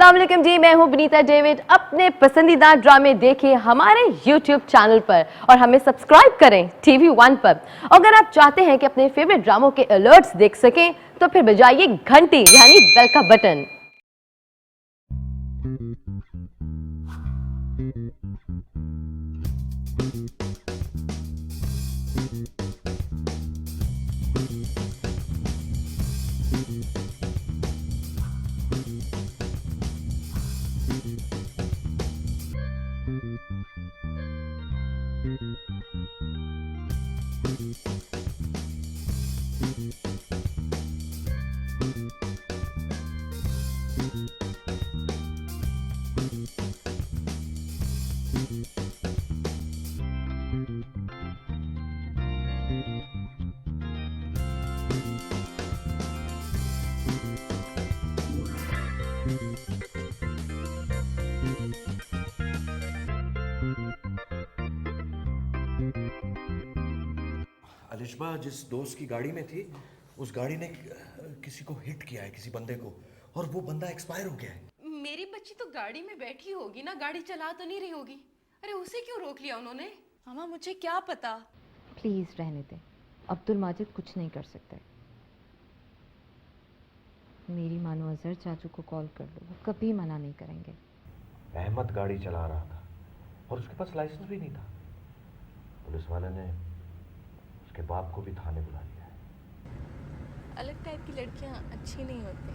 अस्सलाम वालेकुम जी, मैं हूं विनीता डेविड। अपने पसंदीदा ड्रामे देखिए हमारे YouTube चैनल पर और हमें सब्सक्राइब करें TV1 पर। अगर आप चाहते हैं कि अपने फेवरेट ड्रामों के अलर्ट्स देख सकें तो फिर बजाइए घंटी यानी बेल का बटन। अलिशबा जिस दोस्त की गाड़ी में थी उस गाड़ी ने किसी को हिट किया है, किसी बंदे को, और वो बंदा एक्सपायर हो गया है। मेरी बच्ची तो गाड़ी में बैठी होगी ना, गाड़ी चला तो नहीं रही होगी। अरे उसे क्यों रोक लिया उन्होंने? मामा मुझे क्या पता। प्लीज रहने दें, अब्दुल माजिद कुछ नहीं कर सकते। मेरी मानो अजहर चाचू को कॉल कर लो, वो कभी मना नहीं करेंगे। अहमद गाड़ी चला रहा था और उसके पास लाइसेंस भी नहीं था। पुलिस वाले ने उसके बाप को भी थाने बुला लिया है। अलग टाइप की लड़कियां अच्छी नहीं होती,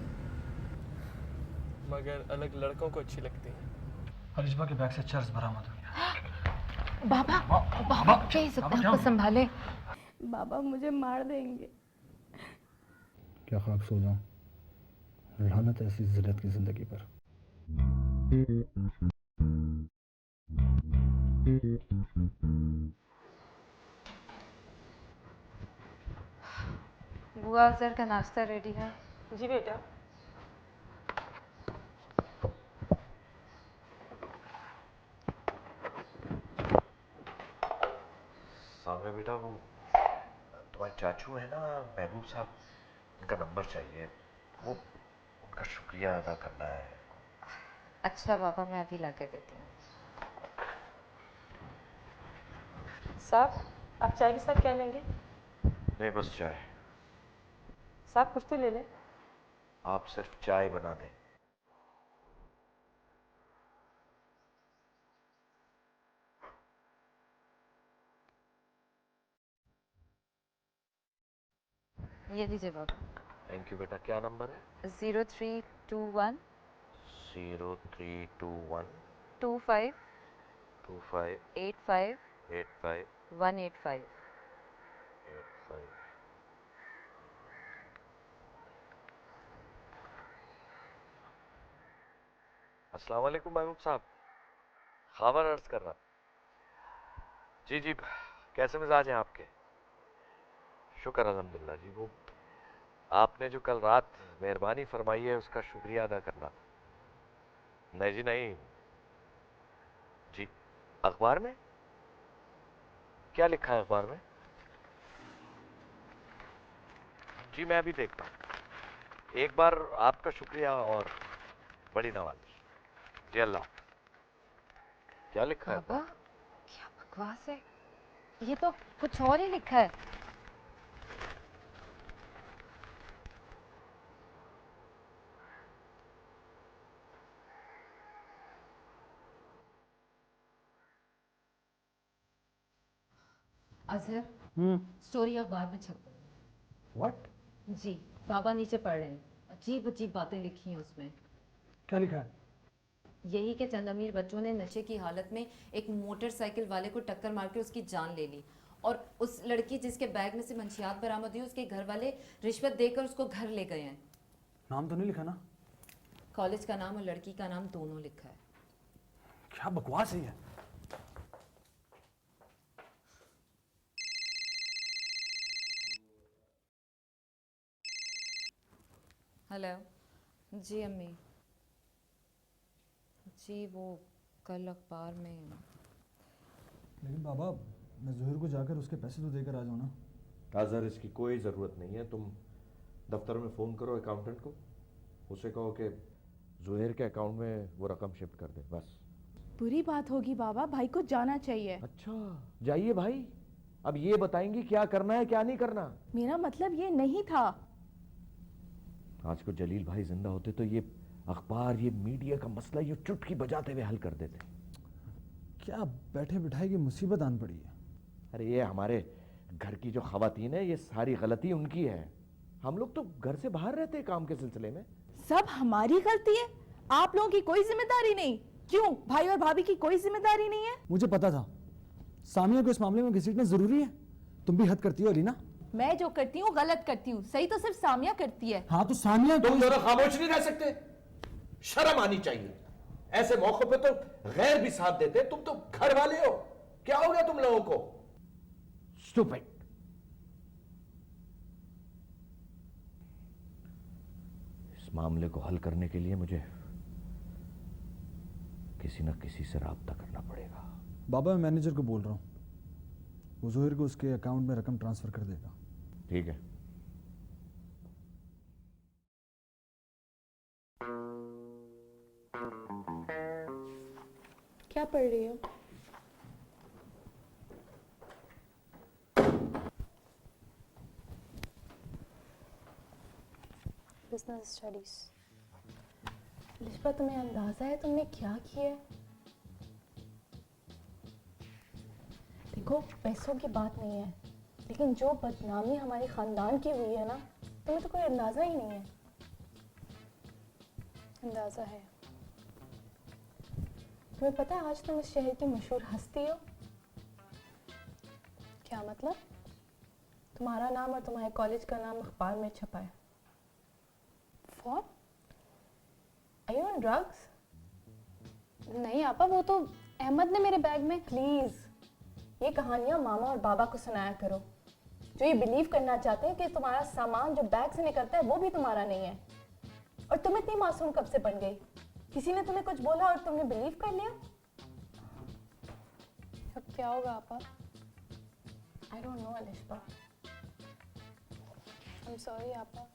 मगर अलग लड़कों को अच्छी लगती है। अलिशबा के बैग से चर्स बरामद हो गया। बाबा बाबा प्लीज अपने आप को संभाले। बाबा मुझे मार देंगे। क्या खाक सो जाऊं, लानत ऐसी जिल्लत की जिंदगी पर। बुआ अजहर का नाश्ता रेडी है। जी बेटा। सामने बेटा वो तुम्हारे चाचू है ना, महबूब साहब, उनका नंबर चाहिए। वो उनका शुक्रिया अदा करना है। अच्छा बाबा, मैं अभी ला कर देती हूँ। साहब, आप चाय के साथ क्या लेंगे? नहीं, बस चाय। साहब कुछ तो ले लें। आप सिर्फ चाय बना दें। ये लीजिए बाबा। थैंक यू बेटा। क्या नंबर है? 0321 0321 25 25 85 85 185। 85। अस्सलाम वालेकुम महबूब साहब, खबर अर्ज कर रहा। जी जी, कैसे मिजाज हैं आपके? शुक्र अल्हम्दुलिल्लाह जी। वो आपने जो कल रात मेहरबानी फरमाई है उसका शुक्रिया अदा करना। नहीं जी नहीं जी। अखबार में क्या लिखा है? अखबार में जी मैं अभी देखता हूँ। एक बार आपका शुक्रिया और बड़ी नवाज़ी। जी अल्लाह। क्या लिखा है? बाबा क्या बकवास है, ये तो कुछ और ही लिखा है। अजहर, स्टोरी अखबार में छप गई। व्हाट? जी, बाबा नीचे पढ़ रहे हैं। अजीब अजीब बातें लिखी हैं उसमें। क्या लिखा है? यही के चंद अमीर बच्चों ने नशे की हालत में एक मोटरसाइकिल वाले को टक्कर मार के उसकी जान ले ली, और उस लड़की जिसके बैग में से मंशियात बरामद हुई उसके घर वाले रिश्वत देकर उसको घर ले गए हैं। नाम तो नहीं लिखा ना? कॉलेज का नाम और लड़की का नाम दोनों लिखा है। क्या बकवास है ये? हेलो जी अम्मी। जी वो कल अखबार में। लेकिन बाबा, मैं ज़ोहर को जाकर उसके पैसे तो देकर आ जाऊँ ना। अजहर, इसकी कोई ज़रूरत नहीं है। तुम दफ्तर में फ़ोन करो अकाउंटेंट को, उसे कहो कि जोहेर के अकाउंट में वो रकम शिफ्ट कर दे बस। बुरी बात होगी बाबा, भाई को जाना चाहिए। अच्छा जाइए भाई, अब ये बताएंगी क्या करना है क्या नहीं करना। मेरा मतलब ये नहीं था। आज को जलील भाई जिंदा होते तो ये अखबार, ये मीडिया का मसला ये चुटकी बजाते हुए हल कर देते। क्या बैठे बिठाए की मुसीबत आन पड़ी है। अरे ये हमारे घर की जो खवातीन है, ये सारी गलती उनकी है। हम लोग तो घर से बाहर रहते हैं काम के सिलसिले में। सब हमारी गलती है, आप लोगों की कोई जिम्मेदारी नहीं। क्यों, भाई और भाभी की कोई जिम्मेदारी नहीं है? मुझे पता था सामिया को इस मामले में घसीटना जरूरी है। तुम भी हद करती हो रीना। मैं जो करती हूँ गलत करती हूँ, सही तो सिर्फ सामिया करती है। हाँ तो सामिया तुम दोनों खामोश नहीं रह सकते, शर्म आनी चाहिए। ऐसे मौके पे तो गैर भी साथ देते, तुम तो घर वाले हो। क्या हो गया तुम लोगों को? स्टूपिड। इस मामले को हल करने के लिए मुझे किसी न किसी से राब्ता करना पड़ेगा। बाबा मैं मैनेजर को बोल रहा हूँ, वो जोहिर को उसके अकाउंट में रकम ट्रांसफर कर देगा। ठीक है। क्या पढ़ रही हो? Business studies. लिशबा तुम्हें अंदाजा है तुमने क्या किया है? देखो पैसों की बात नहीं है, लेकिन जो बदनामी हमारे खानदान की हुई है ना, तुम्हें तो कोई अंदाजा ही नहीं है। अंदाजा है। तुम्हें पता है आज तुम इस शहर की मशहूर हस्ती हो। क्या मतलब? तुम्हारा नाम और तुम्हारे कॉलेज का नाम अखबार में छपा है। For? Are you on drugs? नहीं आपा, वो तो अहमद ने मेरे बैग में। प्लीज ये कहानियां मामा और बाबा को सुनाया करो, जो ये बिलीव करना चाहते हैं कि तुम्हारा सामान जो बैग से निकलता है वो भी तुम्हारा नहीं है। और तुम इतनी मासूम कब से बन गई? किसी ने तुम्हें कुछ बोला और तुमने बिलीव कर लिया? अब क्या होगा आपा? I don't know Alishba. I am sorry आपा।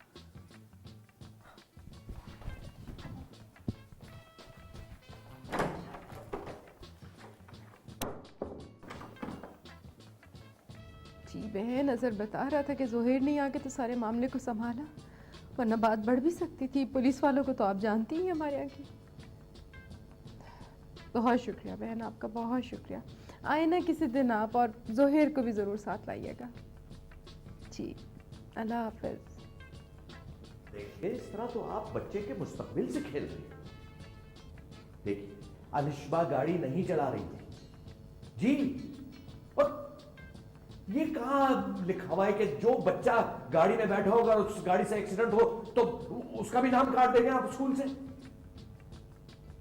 जी बहन, अजहर बता रहा था कि जोहेर नहीं आके तो सारे मामले को संभाला, वरना बात बढ़ भी सकती थी। पुलिस वालों को तो आप जानती ही हमारे यहाँ की। बहुत शुक्रिया बहन आपका, बहुत शुक्रिया। आए ना किसी दिन आप, और जोहेर को भी ज़रूर साथ लाइएगा। जी अल्लाह हाफिज। देखिए इस तरह तो आप बच्चे के मुस्तकबिल से खेल रही हैं। देखिए अलिशबा गाड़ी नहीं चला रही थी जी, और ये कहाँ लिखा हुआ है कि जो बच्चा गाड़ी में बैठा होगा और उस गाड़ी से एक्सीडेंट हो तो उसका भी नाम काट देंगे आप स्कूल से?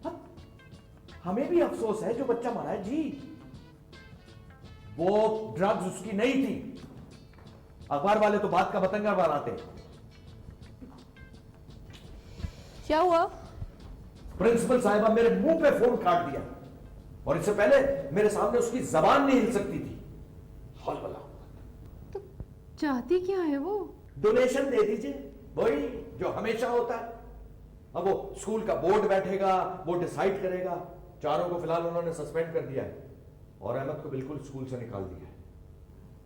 हाँ? हमें भी अफसोस है जो बच्चा मरा है जी, वो ड्रग्स उसकी नहीं थी। अखबार वाले तो बात का बतंगा बनाते। क्या हुआ? प्रिंसिपल साहिबा मेरे मुंह पे फोन काट दिया, और इससे पहले मेरे सामने उसकी जबान नहीं हिल सकती थी। हौल वाला। तो चाहती क्या है वो? डोनेशन दे दीजिए, वही जो हमेशा होता है। अब वो स्कूल का बोर्ड बैठेगा, वो डिसाइड करेगा। चारों को फिलहाल उन्होंने सस्पेंड कर दिया है और अहमद को बिल्कुल स्कूल से निकाल दिया है।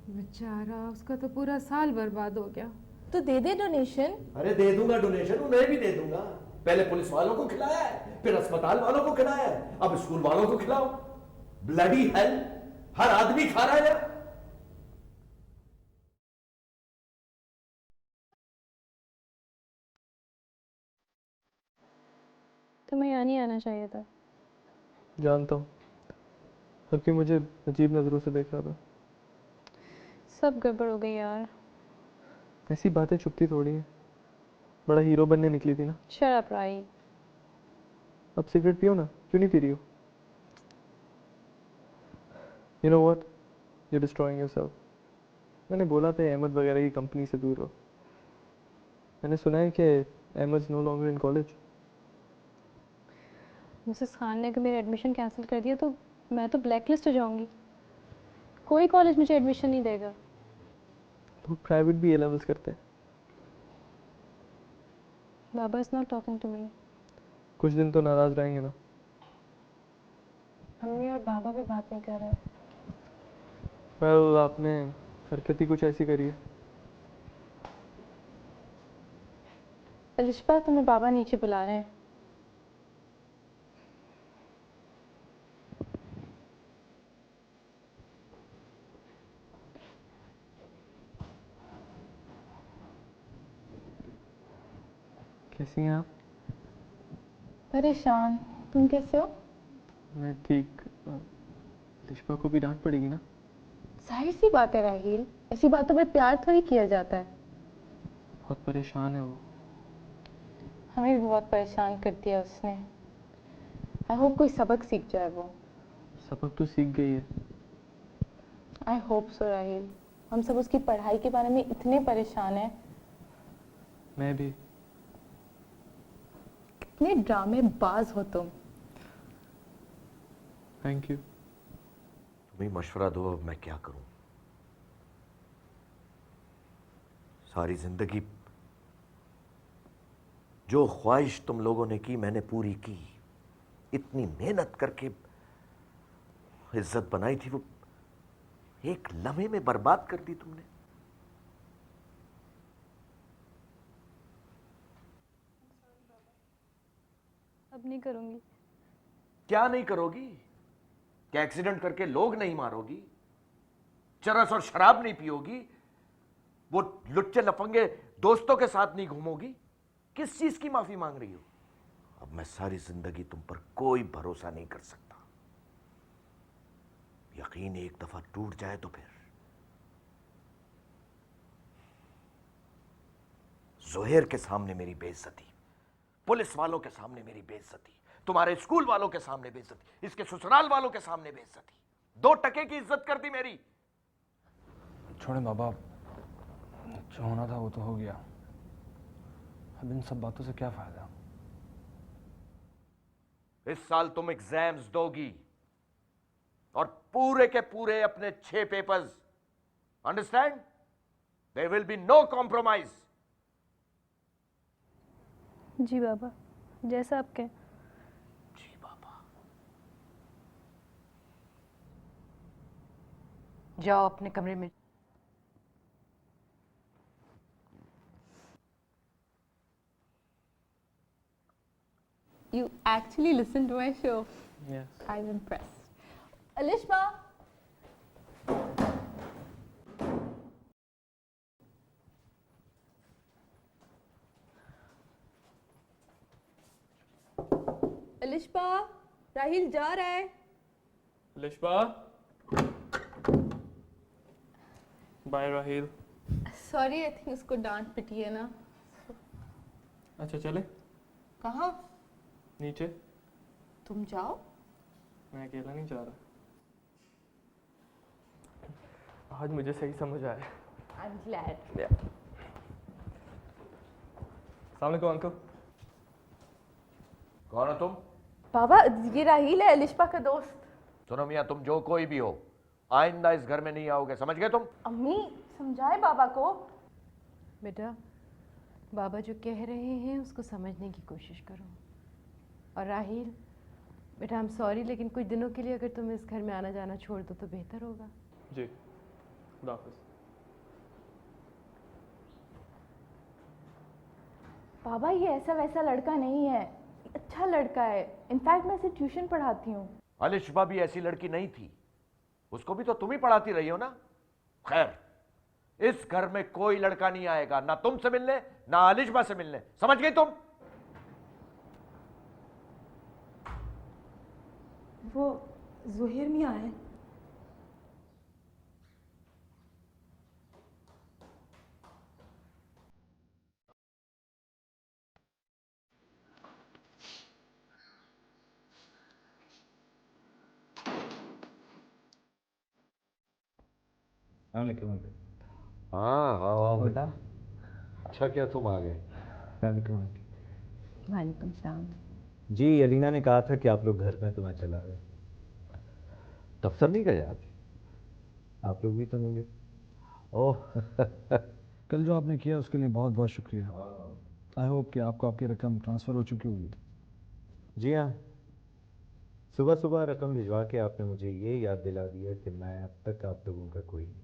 बेचारा, उसका तो पूरा साल बर्बाद हो गया। तो दे दे डोनेशन। अरे दे दूंगा डोनेशन, उन्हें भी दे दूंगा। पहले पुलिस वालों को खिलाया है, फिर अस्पताल वालों को खिलाया है, अब स्कूल वालों को खिलाओ। ब्लडी हेल, हर आदमी खा रहा है यार। तुम्हें यहाँ नहीं आना चाहिए था। जानता हूँ, सबकी मुझे अजीब नज़रों से देख रहा था। सब गड़बड़ हो गई यार। ऐसी बातें छुपती थोड़ी है, बड़ा हीरो बनने निकली थी ना। शट अप राई। अब सिगरेट पियो ना, क्यों नहीं पी रही हो? You know what, you destroying yourself. मैंने बोला था अहमद वगैरह की कंपनी से दूर हो। मैंने सुना है कि Ahmed no longer in college. Mrs Khan ने अगर मेरा एडमिशन कैंसिल कर दिया तो मैं तो ब्लैक लिस्ट हो जाऊंगी। कोई कॉलेज मुझे एडमिशन नहीं देगा। लोग प्राइवेट भी ए लेवल्स करते हैं। बाबा is not talking to me. कुछ दिन तो नाराज़ रहेंगे ना। मम्मी और बाबा भी बात नहीं कर रहे। वेल आपने हरकत ही कुछ ऐसी करी है। अलिशबा, तुम्हें बाबा नीचे बुला रहे हैं। कैसी हैं आप? परेशान। तुम कैसे हो? मैं ठीक। लिशबा को भी डांट पड़ेगी ना? जाहिर सी बात है राहील, ऐसी बातों में प्यार थोड़ी किया जाता है। बहुत परेशान है वो। हमें भी बहुत परेशान करती है उसने। आई होप कोई सबक सीख जाए वो। सबक तो सीख गई है। आई होप सो राहील। हम सब उसकी पढ़ाई के बारे में इतने परेशान हैं। मैं भी। कितने ड्रामेबाज हो तुम। Thank you. तुम ही मशवरा दो, अब मैं क्या करूं। सारी जिंदगी जो ख्वाहिश तुम लोगों ने की मैंने पूरी की। इतनी मेहनत करके इज्जत बनाई थी, वो एक लम्हे में बर्बाद कर दी तुमने। अब नहीं करूंगी। क्या नहीं करोगी? क्या एक्सीडेंट करके लोग नहीं मारोगी? चरस और शराब नहीं पियोगी? वो लुच्चे लफंगे दोस्तों के साथ नहीं घूमोगी? किस चीज की माफी मांग रही हो? अब मैं सारी जिंदगी तुम पर कोई भरोसा नहीं कर सकता। यकीन एक दफा टूट जाए तो फिर जोहेर के सामने मेरी बेइज्जती, पुलिस वालों के सामने मेरी बेइज्जती, तुम्हारे स्कूल वालों के सामने बेइज्जती, इसके ससुराल वालों के सामने बेइज्जती। 2 टके की इज्जत कर दी मेरी। छोड़े बाबा, जो होना था वो तो हो गया। अब इन सब बातों से क्या फायदा? इस साल तुम एग्जाम्स दोगी और पूरे के पूरे अपने 6 papers. Understand? There will be no compromise. जी बाबा, जैसा आप कहें। जी बाबा। जाओ अपने कमरे में। You actually listen to my show. Yes. I'm impressed. Alishba. Alishba, Rahil जा रहा है। Lishba. Bye Raheel. Sorry, I think उसको डांट पिटी है ना। अच्छा चले कहाँ? नीचे। तुम जाओ। मैं अकेला नहीं जा रहा। आज मुझे सही समझ आया। I'm glad. अस्सलाम वालेकुम अंकल। कौन हो तुम? बाबा, ये राहिल है, अलिशबा का दोस्त। सुनो मियां, तुम जो कोई भी हो, आइंदा इस घर में नहीं आओगे, समझ गए तुम? अम्मी, समझाए बाबा को। बेटा, बाबा जो कह रहे हैं उसको समझने की कोशिश करो। और राहील बेटा, आई एम सॉरी, लेकिन कुछ दिनों के लिए अगर तुम इस घर में आना जाना छोड़ दो तो बेहतर होगा। जी, खुदा हाफिज़। बाबा, ये ऐसा वैसा लड़का नहीं है, अच्छा लड़का है। इनफैक्ट मैं इसे ट्यूशन पढ़ाती हूँ। अलिशबा भी ऐसी लड़की नहीं थी, उसको भी तो तुम ही पढ़ाती रही हो ना। खैर, इस घर में कोई लड़का नहीं आएगा, ना तुमसे मिलने ना अलिशबा से मिलने, समझ गई तुम? वो जोहेर मियां है। हाँ हाँ हाँ बेटा, अच्छा क्या तुम आ गए। वालेकुम सलाम। जी, अलीना ने कहा था कि आप लोग घर में, तो मैं चला गया। दफ्तर नहीं गए आज? आप लोग भी तो नहीं गए? ओह कल जो आपने किया उसके लिए बहुत बहुत शुक्रिया। आई होप कि आपको आपकी रकम ट्रांसफ़र हो चुकी होगी। जी हाँ, सुबह सुबह रकम भिजवा के आपने मुझे ये याद दिला दिया कि मैं अब तक आप लोगों का कोई नहीं।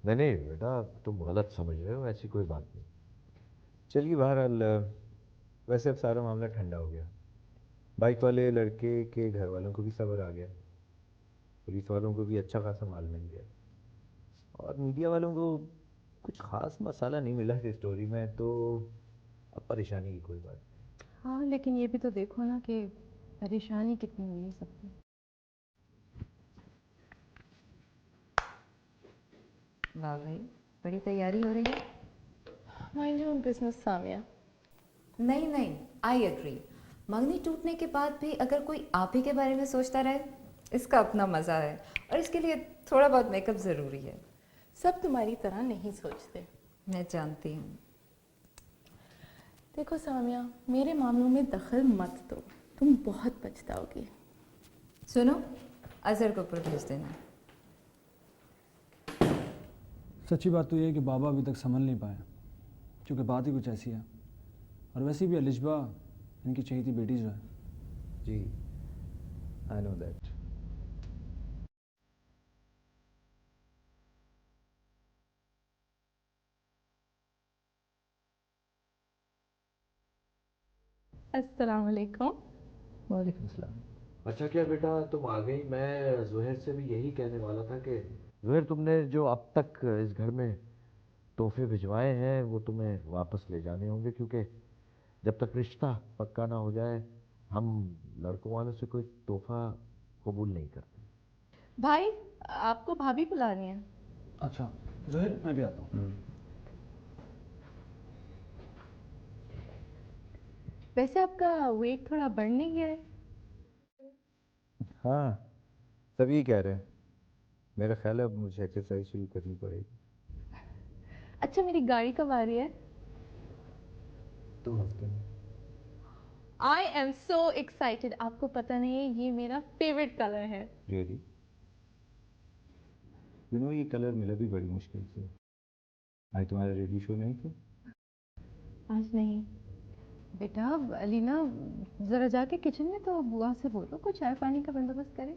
नहीं नहीं बेटा, तुम गलत समझ रहे हो, ऐसी कोई बात नहीं। चलिए बहरहाल, वैसे अब सारा मामला ठंडा हो गया। बाइक वाले लड़के के घर वालों को भी सब्र आ गया, पुलिस वालों को भी अच्छा खासा माल मिल गया, और मीडिया वालों को कुछ खास मसाला नहीं मिला इस स्टोरी में, तो अब परेशानी की कोई बात नहीं। हाँ, लेकिन ये भी तो देखो ना कि परेशानी कितनी हुई है सबको। वाह भाई, बड़ी तैयारी हो रही है। Mind your business Samiya. नहीं नहीं, आई एग्री। मंगनी टूटने के बाद भी अगर कोई आप ही के बारे में सोचता रहे, इसका अपना मज़ा है, और इसके लिए थोड़ा बहुत मेकअप ज़रूरी है। सब तुम्हारी तरह नहीं सोचते। मैं जानती हूँ। देखो सामिया, मेरे मामलों में दखल मत दो, तुम बहुत पछताओगी। सुनो, अजहर को ऊपर भेज देना। सच्ची बात तो ये है कि बाबा अभी तक संभल नहीं पाए, क्योंकि बात ही कुछ ऐसी है। और वैसे भी अलिशबा इनकी चहेती बेटी जो है। जी, आई नो दैट। अस्सलाम वालेकुम। वालेकुम सलाम। अच्छा क्या बेटा तुम आ गई, मैं जुहैर से भी यही कहने वाला था कि जुहैर, तुमने जो अब तक इस घर में तोहफे भिजवाए हैं वो तुम्हें वापस ले जाने होंगे, क्योंकि जब तक रिश्ता पक्का ना हो जाए हम लड़कों वालों से कोई तोहफा कबूल नहीं करते। भाई, आपको भाभी बुलानी है। अच्छा ज़ोहर, मैं भी आता हूँ। वैसे आपका वेट थोड़ा बढ़ नहीं गया है? हाँ, सभी कह रहे हैं। मेरा ख्याल है अब मुझे एक्सरसाइज शुरू करनी पड़ेगी। अच्छा, मेरी गाड़ी कब आ रही है? 2 हफ्ते में। I am so excited. आपको पता नहीं है, ये मेरा फेवरेट कलर है। रियली? ये कलर मिला भी बड़ी मुश्किल से। आज तुम्हारा रेडी शो नहीं था? आज नहीं बेटा। अलीना, ज़रा जाके किचन में तो बुआ से बोलो कुछ चाय पानी का बंदोबस्त करे।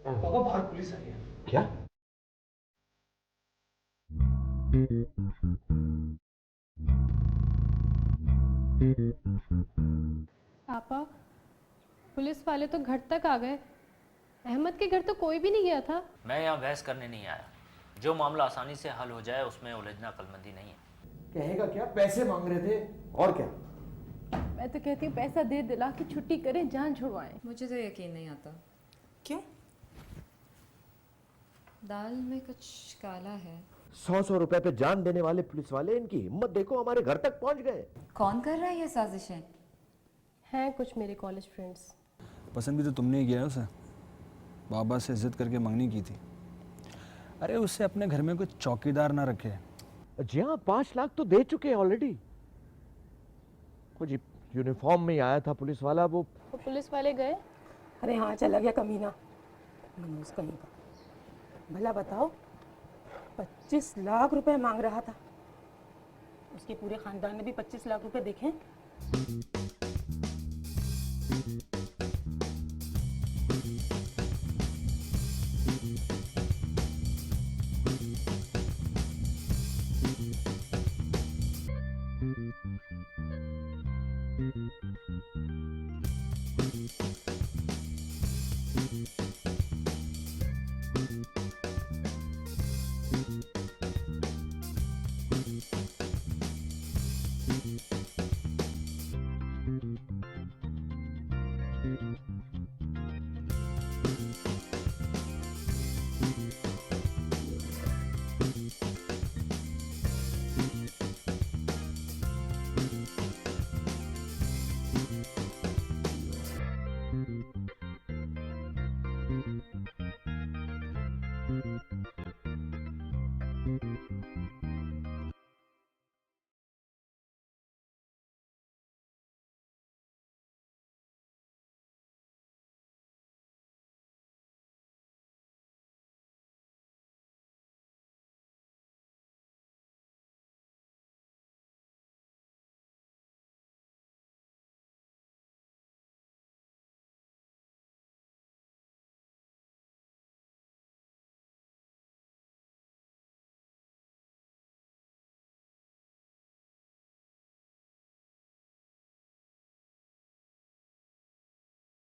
बाबा, बाहर पुलिस आई है। क्या? पापा, पुलिस वाले तो घर तक आ गए। अहमद के घर तो कोई भी नहीं गया था। मैं यहाँ बहस करने नहीं आया। जो मामला आसानी से हल हो जाए उसमें उलझना अक्लमंदी नहीं है। कहेगा क्या, पैसे मांग रहे थे और क्या। मैं तो कहती हूँ पैसा दे दिला के छुट्टी करें, जान छुड़वाएं। मुझे तो यकीन नहीं आता। क्यों? दाल में कुछ काला है। 100 रुपए पे जान देने वाले पुलिस वाले, इनकी हिम्मत देखो, हमारे घर तक पहुंच गए। कौन कर रहा है ये साजिशें? हैं कुछ मेरे कॉलेज फ्रेंड्स। पसंद भी तो तुमने ही किया है उसे। बाबा से इज्जत करके मंगनी की थी। अरे उससे अपने घर में कोई चौकीदार ना रखे। जी हाँ, 5 लाख तो दे चुके हैं ऑलरेडी। कुछ यूनिफॉर्म में ही आया था पुलिस वाला, वो पुलिस वाले गए? अरे हाँ, चला गया कमीना मनूस कहीं का। भला बताओ, 25 लाख रुपए मांग रहा था। उसके पूरे खानदान ने भी 25 लाख रुपए देखे।